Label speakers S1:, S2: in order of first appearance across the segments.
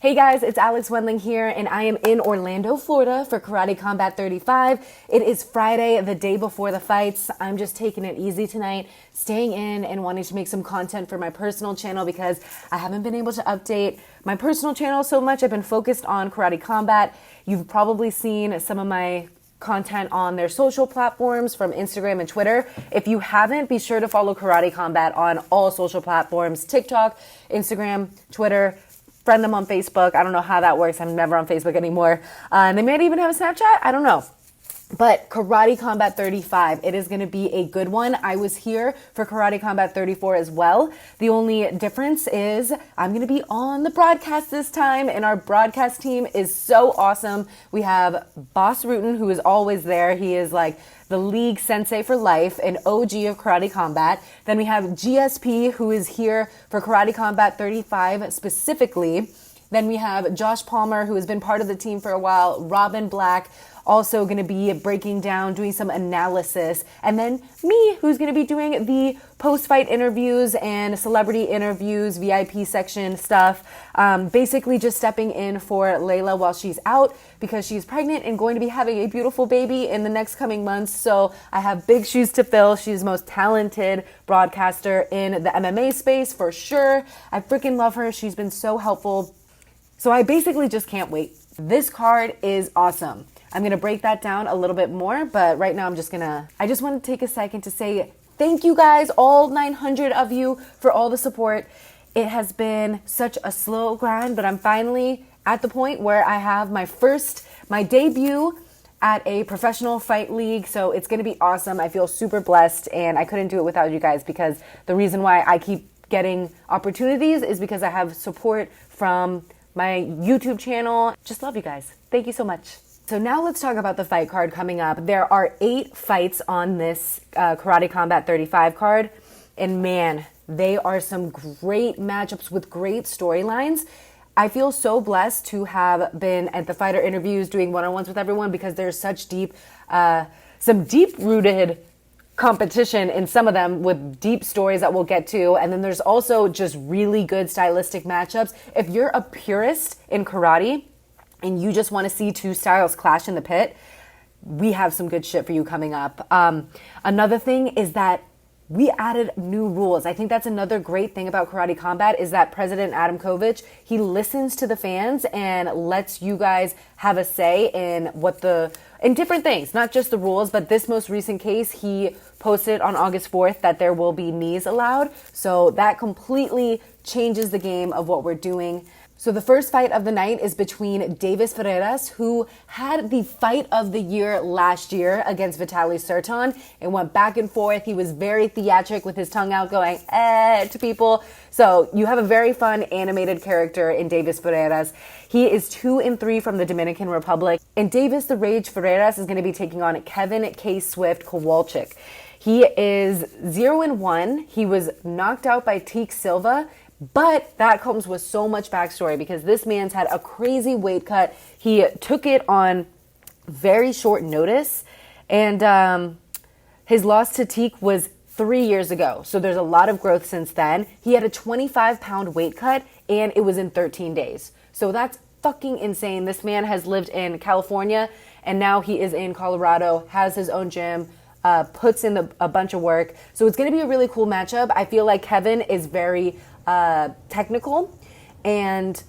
S1: Hey guys, it's Alex Wendling here, and I am in Orlando, Florida for Karate Combat 35. It is Friday, the day before the fights. I'm just taking it easy tonight, staying in and wanting to make some content for my personal channel because I haven't been able to update my personal channel so much. I've been focused on Karate Combat. You've probably seen some of my content on their social platforms from Instagram and Twitter. If you haven't, be sure to follow Karate Combat on all social platforms: TikTok, Instagram, Twitter. Friend them on Facebook. I don't know how that works. I'm never on Facebook anymore. And they might even have a Snapchat. I don't know. But Karate Combat 35, it is going to be a good one. I was here for Karate Combat 34 as well. The only difference is I'm going to be on the broadcast this time, and our broadcast team is so awesome. We have Bas Rutten, who is always there. He is like the league sensei for life, an OG of Karate Combat. Then we have GSP, who is here for Karate Combat 35 specifically. Then we have Josh Palmer, who has been part of the team for a while. Robin Black, also going to be breaking down, doing some analysis. And then me, who's going to be doing the post-fight interviews and celebrity interviews, VIP section stuff. Basically just stepping in for Layla while she's out because she's pregnant and going to be having a beautiful baby in the next coming months. So I have big shoes to fill. She's the most talented broadcaster in the MMA space for sure. I freaking love her. She's been so helpful. So I basically just can't wait. This card is awesome. I'm going to break that down a little bit more, but right now I just want to take a second to say thank you guys, all 900 of you, for all the support. It has been such a slow grind, but I'm finally at the point where I have my debut at a professional fight league. So it's going to be awesome. I feel super blessed, and I couldn't do it without you guys because the reason why I keep getting opportunities is because I have support from my YouTube channel. Just love you guys. Thank you so much. So now let's talk about the fight card coming up. There are 8 fights on this Karate Combat 35 card. And man, they are some great matchups with great storylines. I feel so blessed to have been at the fighter interviews doing one-on-ones with everyone because there's such some deep-rooted competition in some of them with deep stories that we'll get to. And then there's also just really good stylistic matchups. If you're a purist in karate and you just want to see two styles clash in the pit, we have some good shit for you coming up. Another thing is that we added new rules. I think that's another great thing about Karate Combat is that President Adam Kovic, he listens to the fans and lets you guys have a say in different things, not just the rules, but this most recent case, he posted on August 4th that there will be knees allowed. So that completely changes the game of what we're doing. So the first fight of the night is between Davis Ferreiras, who had the fight of the year last year against Vitaly Serton. It went back and forth. He was very theatric with his tongue out going to people. So you have a very fun animated character in Davis Ferreiras. He is 2-3 from the Dominican Republic. And Davis the Rage Ferreiras is going to be taking on Kevin K. Swift Kowalczyk. He is 0-1. He was knocked out by Teak Silva. But that comes with so much backstory because this man's had a crazy weight cut. He took it on very short notice. And his loss to Teak was 3 years ago. So there's a lot of growth since then. He had a 25-pound weight cut and it was in 13 days. So that's fucking insane. This man has lived in California and now he is in Colorado, has his own gym, puts in a bunch of work. So it's going to be a really cool matchup. I feel like Kevin is very technical, and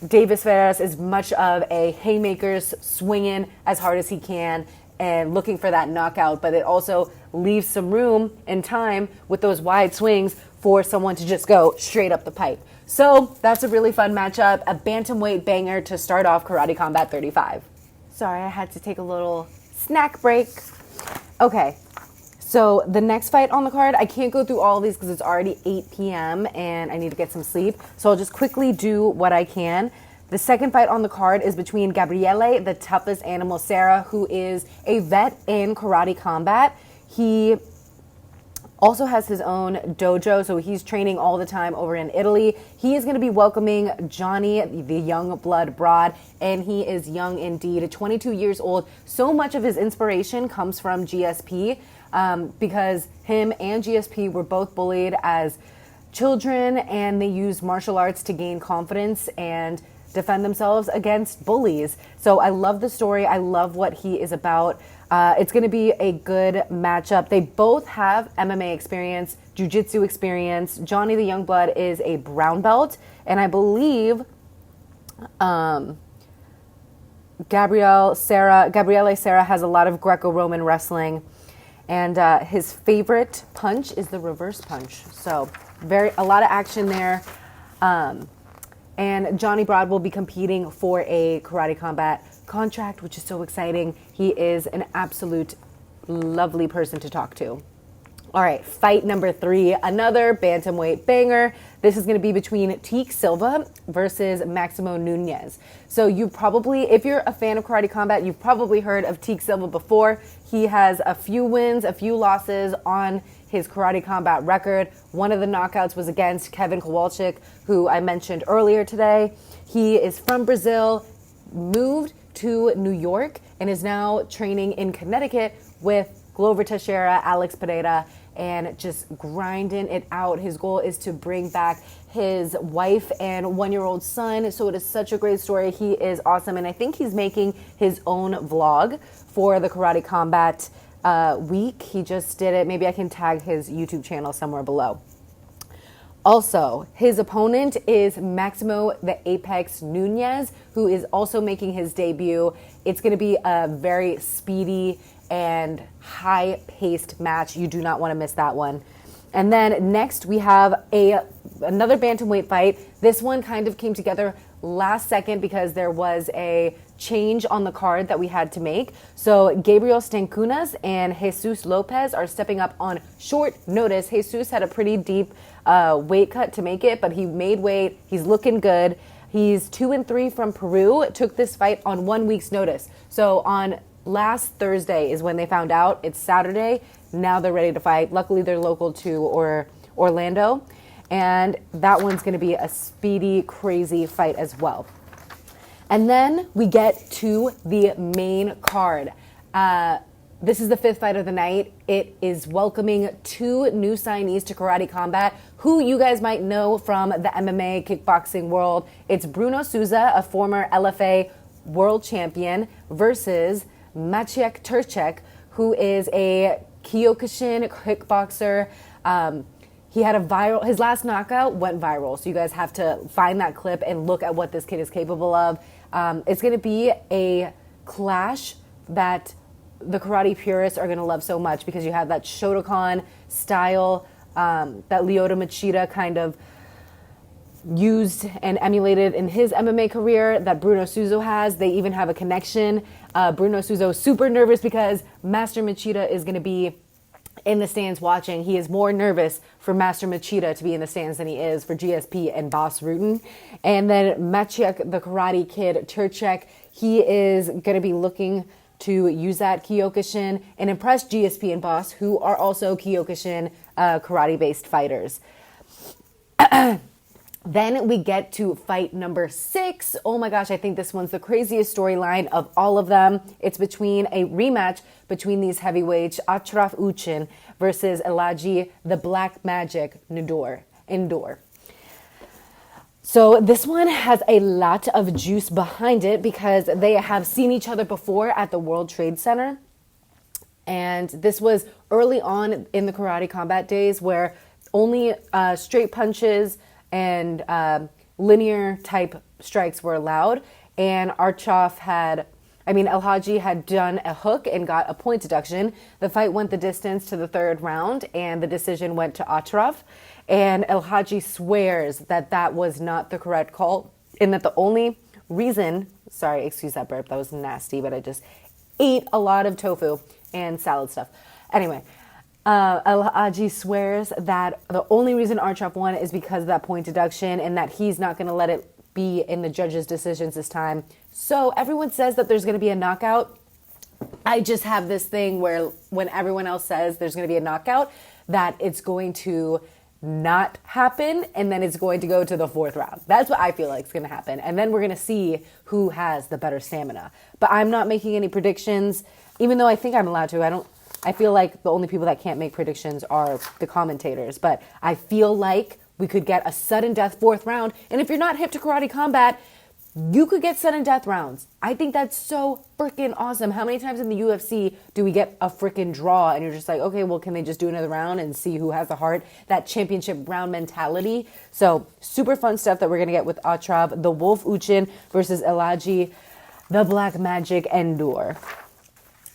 S1: Davis Ferreiras is much of a haymakers, swinging as hard as he can and looking for that knockout, but it also leaves some room and time with those wide swings for someone to just go straight up the pipe. So that's a really fun matchup, a bantamweight banger to start off Karate Combat 35. Sorry, I had to take a little snack break. Okay. So the next fight on the card, I can't go through all of these because it's already 8 p.m. and I need to get some sleep. So I'll just quickly do what I can. The second fight on the card is between Gabriele, the toughest animal Sarah, who is a vet in Karate Combat. He also has his own dojo, so he's training all the time over in Italy. He is going to be welcoming Johnny, the young blood broad, and he is young indeed, 22 years old. So much of his inspiration comes from GSP. Because him and GSP were both bullied as children and they used martial arts to gain confidence and defend themselves against bullies. So I love the story. I love what he is about. It's going to be a good matchup. They both have MMA experience, jiu-jitsu experience. Johnny the Youngblood is a brown belt, and I believe Gabriele Serra has a lot of Greco-Roman wrestling, and his favorite punch is the reverse punch. So a lot of action there. And Johnny Broad will be competing for a Karate Combat contract, which is so exciting. He is an absolute lovely person to talk to. All right, fight number 3, another bantamweight banger. This is going to be between Teak Silva versus Maximo Nunez. So you probably, if you're a fan of Karate Combat, you've probably heard of Teak Silva before. He has a few wins, a few losses on his Karate Combat record. One of the knockouts was against Kevin Kowalczyk, who I mentioned earlier today. He is from Brazil, moved to New York, and is now training in Connecticut with Glover Teixeira, Alex Pereira, and just grinding it out. His goal is to bring back his wife and 1-year-old son. So it is such a great story. He is awesome. And I think he's making his own vlog for the Karate Combat week. He just did it. Maybe I can tag his YouTube channel somewhere below. Also, his opponent is Maximo the Apex Nunez, who is also making his debut. It's going to be a very speedy and high-paced match. You do not want to miss that one. And then next we have another bantamweight fight. This one kind of came together last second because there was a change on the card that we had to make. So Gabriel Stancunas and Jesus Lopez are stepping up on short notice. Jesus had a pretty deep weight cut to make it, but he made weight. He's looking good. He's 2-3 from Peru. Took this fight on 1 week's notice. So on last Thursday is when they found out. It's Saturday. Now they're ready to fight. Luckily, they're local to Orlando. And that one's going to be a speedy, crazy fight as well. And then we get to the main card. This is the 5th fight of the night. It is welcoming 2 new signees to Karate Combat, who you guys might know from the MMA kickboxing world. It's Bruno Souza, a former LFA world champion, versus Maciej Tercjak, who is a Kyokushin kickboxer. He had his last knockout went viral, so you guys have to find that clip and look at what this kid is capable of. It's going to be a clash that the karate purists are going to love so much, because you have that Shotokan style that Lyoto Machida kind of used and emulated in his MMA career that Bruno Souza has. They even have a connection. Bruno Souza is super nervous because Master Machida is going to be in the stands watching. He is more nervous for Master Machida to be in the stands than he is for GSP and Bas Rutten. And then Maciej, the Karate Kid Tercjak, he is going to be looking to use that Kyokushin and impress GSP and Bas, who are also Kyokushin karate-based fighters. Then we get to fight number 6. Oh my gosh, I think this one's the craziest storyline of all of them. It's between a rematch between these heavyweights, Achraf Uchin versus Elaji, the Black Magic Indoor. So this one has a lot of juice behind it because they have seen each other before at the World Trade Center. And this was early on in the Karate Combat days where only straight punches and linear type strikes were allowed. And El-Haji had done a hook and got a point deduction. The fight went the distance to the 3rd round, and the decision went to Achraf. And El-Haji swears that that was not the correct call, and that the only reason, sorry, excuse that burp, that was nasty, but I just ate a lot of tofu and salad stuff. Anyway, El-Haji swears that the only reason Achraf won is because of that point deduction, and that he's not going to let it be in the judges' decisions this time. So everyone says that there's going to be a knockout. I just have this thing where when everyone else says there's going to be a knockout, that it's going to not happen, and then it's going to go to the 4th round. That's what I feel like is going to happen. And then we're going to see who has the better stamina. But I'm not making any predictions, even though I think I'm allowed to. I feel like the only people that can't make predictions are the commentators. But I feel like we could get a sudden death 4th round. And if you're not hip to Karate Combat, you could get sudden death rounds. I think that's so freaking awesome. How many times in the UFC do we get a freaking draw and you're just like, okay, well, can they just do another round and see who has the heart? That championship round mentality. So super fun stuff that we're going to get with Atrav, the Wolf Uchin versus Elaji, the Black Magic Endure.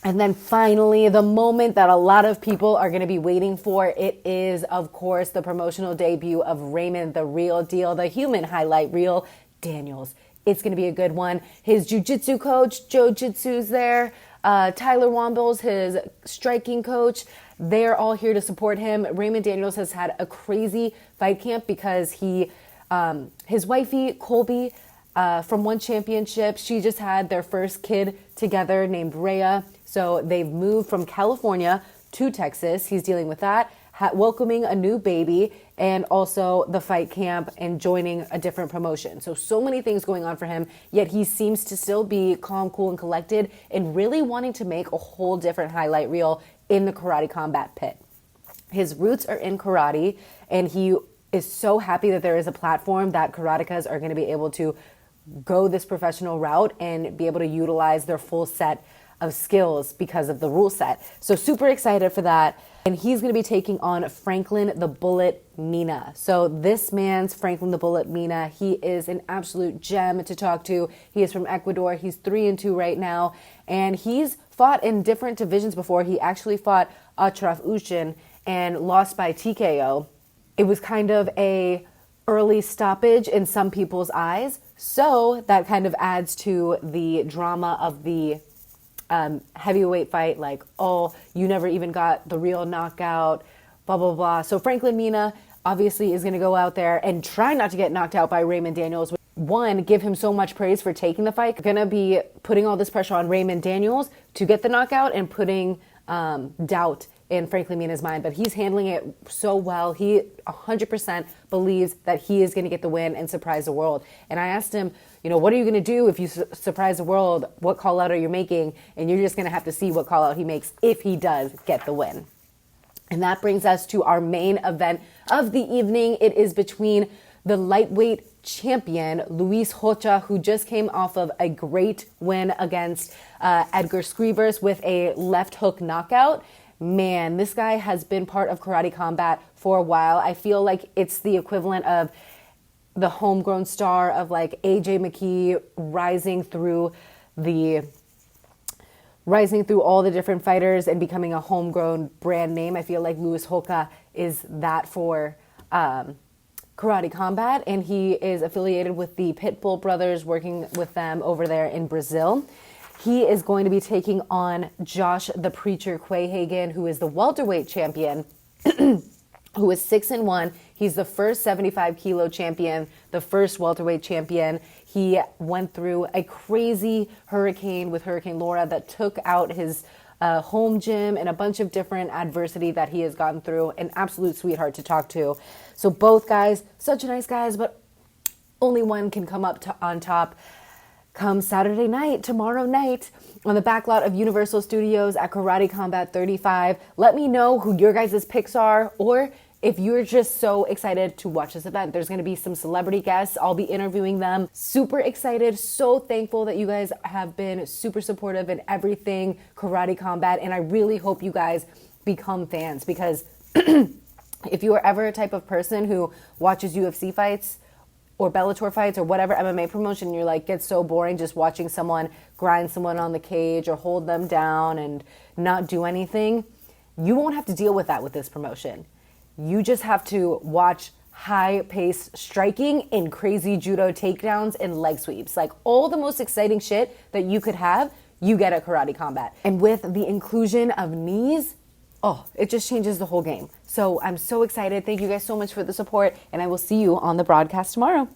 S1: And then finally, the moment that a lot of people are going to be waiting for, it is, of course, the promotional debut of Raymond, the real deal, the human highlight reel, Daniels. It's going to be a good one. His jiu-jitsu coach, Joe Jitsu's there. Tyler Wombles, his striking coach. They're all here to support him. Raymond Daniels has had a crazy fight camp because his wifey, Colby, from one championship, she just had their first kid together named Rhea. So they've moved from California to Texas. He's dealing with that, welcoming a new baby, and also the fight camp and joining a different promotion. So many things going on for him, yet he seems to still be calm, cool, and collected and really wanting to make a whole different highlight reel in the Karate Combat pit. His roots are in karate, and he is so happy that there is a platform that karatekas are going to be able to go this professional route and be able to utilize their full set of skills because of the rule set. So super excited for that. And he's going to be taking on Franklin the Bullet Mina. So this man's Franklin the Bullet Mina, he is an absolute gem to talk to. He is from Ecuador. He's 3-2 right now. And he's fought in different divisions before. He actually fought Atraf Uchin and lost by TKO. It was kind of a early stoppage in some people's eyes. So that kind of adds to the drama of the heavyweight fight, like, oh, you never even got the real knockout, blah, blah, blah. So Franklin Mina obviously is going to go out there and try not to get knocked out by Raymond Daniels. One, give him so much praise for taking the fight. Going to be putting all this pressure on Raymond Daniels to get the knockout and putting doubt in Franklin Mina's mind, but he's handling it so well. He 100% believes that he is going to get the win and surprise the world. And I asked him, what are you going to do if you surprise the world? What call out are you making? And you're just going to have to see what call out he makes if he does get the win. And that brings us to our main event of the evening. It is between the lightweight champion, Luis Rocha, who just came off of a great win against Edgar Scrivers with a left hook knockout. Man, this guy has been part of Karate Combat for a while. I feel like it's the equivalent of the homegrown star of like AJ McKee rising through all the different fighters and becoming a homegrown brand name. I feel like Luis Rocha is that for Karate Combat, and he is affiliated with the Pitbull brothers, working with them over there in Brazil. He is going to be taking on Josh the Preacher Quayhagen, who is the welterweight champion, who is 6-1. He's the first 75 kilo champion, the first welterweight champion. He went through a crazy hurricane with Hurricane Laura that took out his home gym and a bunch of different adversity that he has gotten through. An absolute sweetheart to talk to. So both guys, such nice guys, but only one can come up on top. Come Saturday night, tomorrow night, on the backlot of Universal Studios at Karate Combat 35. Let me know who your guys' picks are, or if you're just so excited to watch this event. There's going to be some celebrity guests. I'll be interviewing them. Super excited, so thankful that you guys have been super supportive in everything Karate Combat, and I really hope you guys become fans, because if you are ever a type of person who watches UFC fights, or Bellator fights, or whatever MMA promotion, you're like, gets so boring just watching someone grind someone on the cage or hold them down and not do anything. You won't have to deal with that with this promotion. You just have to watch high-paced striking and crazy judo takedowns and leg sweeps. Like, all the most exciting shit that you could have, you get at Karate Combat. And with the inclusion of knees, it just changes the whole game. So I'm so excited. Thank you guys so much for the support, and I will see you on the broadcast tomorrow.